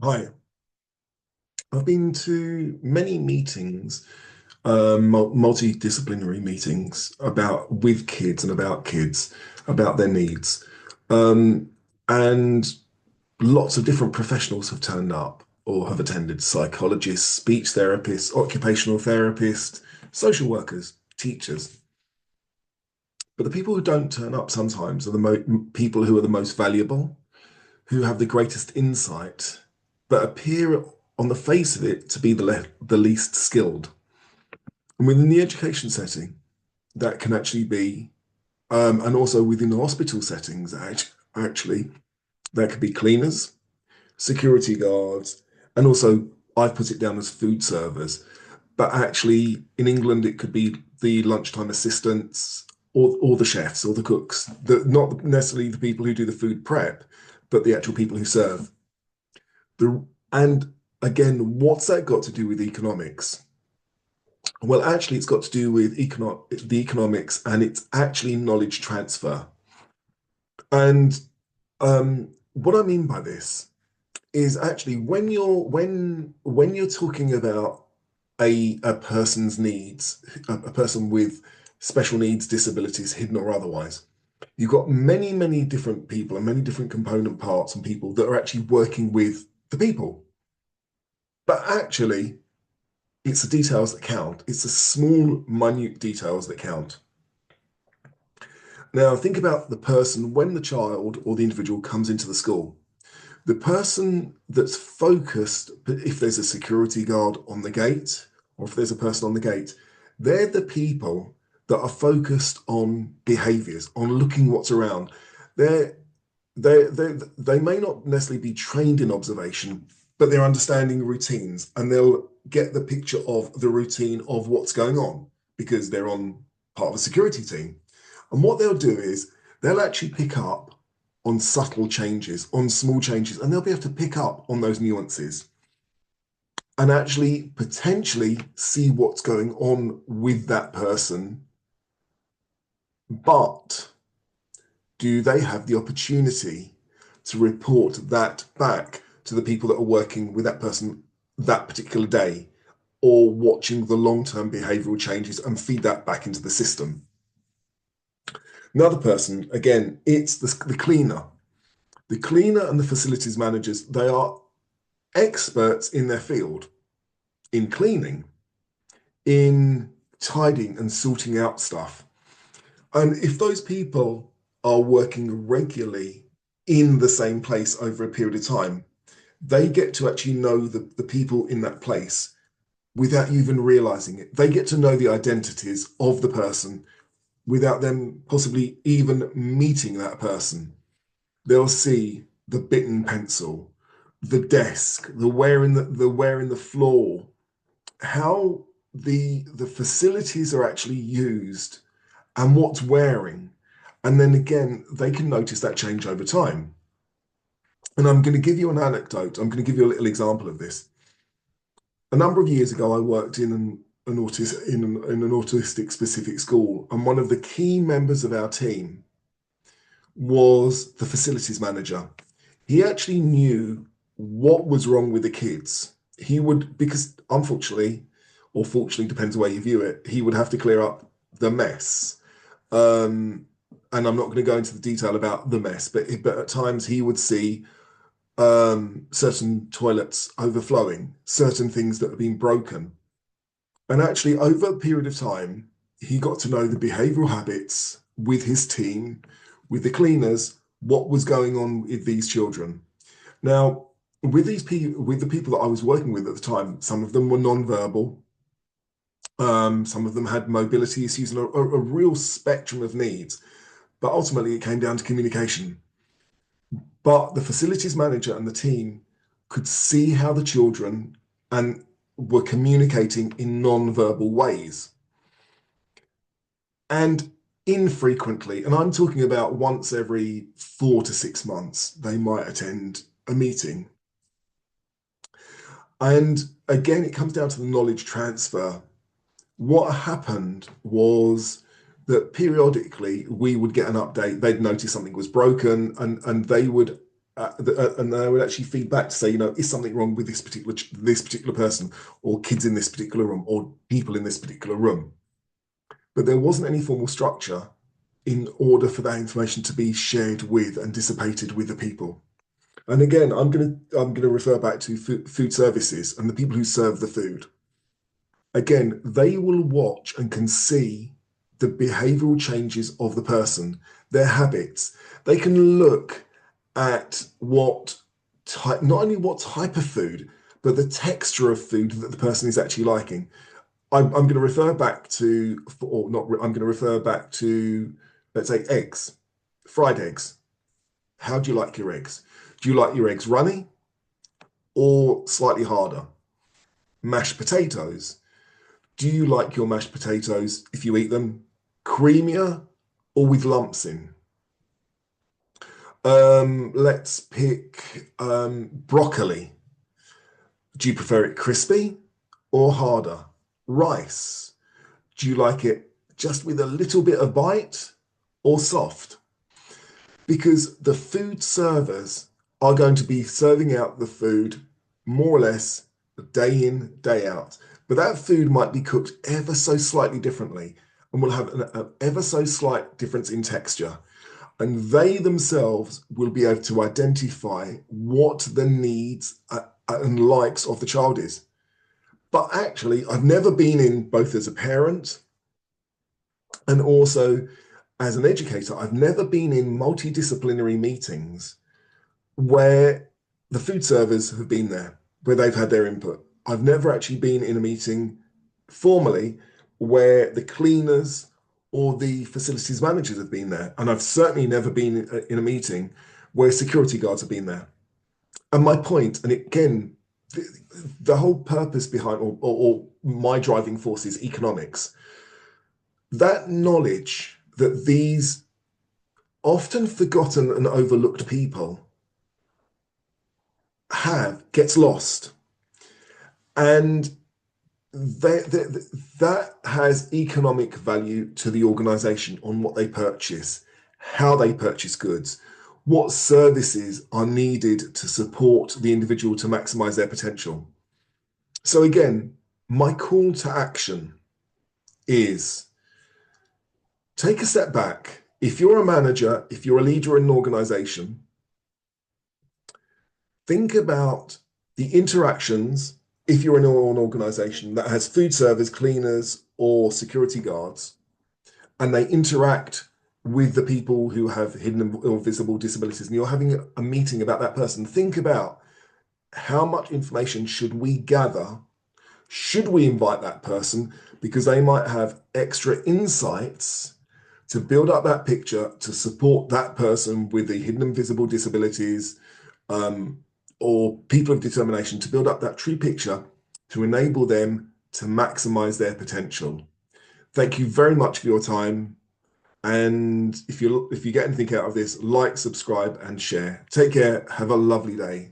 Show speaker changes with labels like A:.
A: Hi, I've been to many meetings, multidisciplinary meetings about with kids and about kids, about their needs. Um, and lots of different professionals have turned up or have attended: psychologists, speech therapists, occupational therapists, social workers, teachers. But the people who don't turn up sometimes are the people who are the most valuable, who have the greatest insight, but appear on the face of it to be the least skilled. And within the education setting, that can actually be, and also within the hospital settings, actually, that could be cleaners, security guards, and also I've put it down as food servers. But actually, in England, it could be the lunchtime assistants or the chefs or the cooks, not necessarily the people who do the food prep, but the actual people who serve. And again, what's that got to do with economics? Well, actually, it's got to do with the economics, and it's actually knowledge transfer. And what I mean by this is actually when you're talking about a person's needs, a person with special needs, disabilities, hidden or otherwise, you've got many different people and many different component parts and people that are actually working with the people. But actually, it's the details that count. It's the small, minute details that count. Now, think about the person when the child or the individual comes into the school. The person that's focused, if there's a security guard on the gate or if there's a person on the gate, they're the people that are focused on behaviors, on looking what's around. They're, they may not necessarily be trained in observation, but they're understanding routines and they'll get the picture of the routine of what's going on because they're on part of a security team. And what they'll do is they'll actually pick up on subtle changes, on small changes, and they'll be able to pick up on those nuances and actually potentially see what's going on with that person. But do they have the opportunity to report that back to the people that are working with that person that particular day or watching the long-term behavioral changes and feed that back into the system? Another person, again, it's the cleaner. The cleaner and the facilities managers, they are experts in their field, in cleaning, in tidying and sorting out stuff. And if those people are working regularly in the same place over a period of time, they get to actually know the people in that place without you even realizing it. They get to know the identities of the person without them possibly even meeting that person. They'll see the bitten pencil, the desk, the wear in the floor, how the facilities are actually used and what's wearing. And then again, they can notice that change over time. And I'm going to give you an anecdote. I'm going to give you a little example of this. A number of years ago, I worked in in an autistic specific school, and one of the key members of our team was the facilities manager. He actually knew what was wrong with the kids. He would, because unfortunately, or fortunately, depends where you view it, he would have to clear up the mess. Um, and I'm not going to go into the detail about the mess, but at times he would see certain toilets overflowing, certain things that have been broken. And actually, over a period of time, he got to know the behavioral habits with his team, with the cleaners, what was going on with these children. Now, with with the people that I was working with at the time, some of them were non-verbal, some of them had mobility issues and a real spectrum of needs. But ultimately, it came down to communication. But the facilities manager and the team could see how the children and were communicating in non-verbal ways. And infrequently, and I'm talking about once every 4 to 6 months, they might attend a meeting. And again, it comes down to the knowledge transfer. What happened was that periodically we would get an update. They'd notice something was broken, and they would and they would actually feed back to say, is something wrong with this particular person, or kids in this particular room, or people in this particular room. But there wasn't any formal structure in order for that information to be shared with and dissipated with the people. And again, I'm gonna refer back to food services and the people who serve the food. Again, they will watch and can see the behavioral changes of the person, their habits. They can look at what type, not only what type of food, but the texture of food that the person is actually liking. I'm going to refer back to, or not, I'm going to refer back to, let's say, eggs, fried eggs. How do you like your eggs? Do you like your eggs runny or slightly harder? Mashed potatoes. Do you like your mashed potatoes, if you eat them, creamier or with lumps in? Let's pick broccoli. Do you prefer it crispy or harder? Rice. Do you like it just with a little bit of bite or soft? Because the food servers are going to be serving out the food more or less day in, day out. But that food might be cooked ever so slightly differently and will have an ever so slight difference in texture. And they themselves will be able to identify what the needs and likes of the child is. But actually, I've never been in, both as a parent and also as an educator, I've never been in multidisciplinary meetings where the food servers have been there, where they've had their input. I've never actually been in a meeting formally where the cleaners or the facilities managers have been there. And I've certainly never been in a meeting where security guards have been there. And my point, and again, the whole purpose behind, or my driving force, is economics. That knowledge that these often forgotten and overlooked people have gets lost. And that has economic value to the organization on what they purchase, how they purchase goods, what services are needed to support the individual to maximize their potential. So again, my call to action is take a step back. If you're a manager, if you're a leader in an organization, think about the interactions. If you're in an organization that has food servers, cleaners, or security guards, and they interact with the people who have hidden or visible disabilities, and you're having a meeting about that person, think about how much information should we gather? Should we invite that person? Because they might have extra insights to build up that picture to support that person with the hidden and visible disabilities, or people of determination, to build up that true picture to enable them to maximize their potential. Thank you very much for your time. And if you get anything out of this, like, subscribe, and share. Take care. Have a lovely day.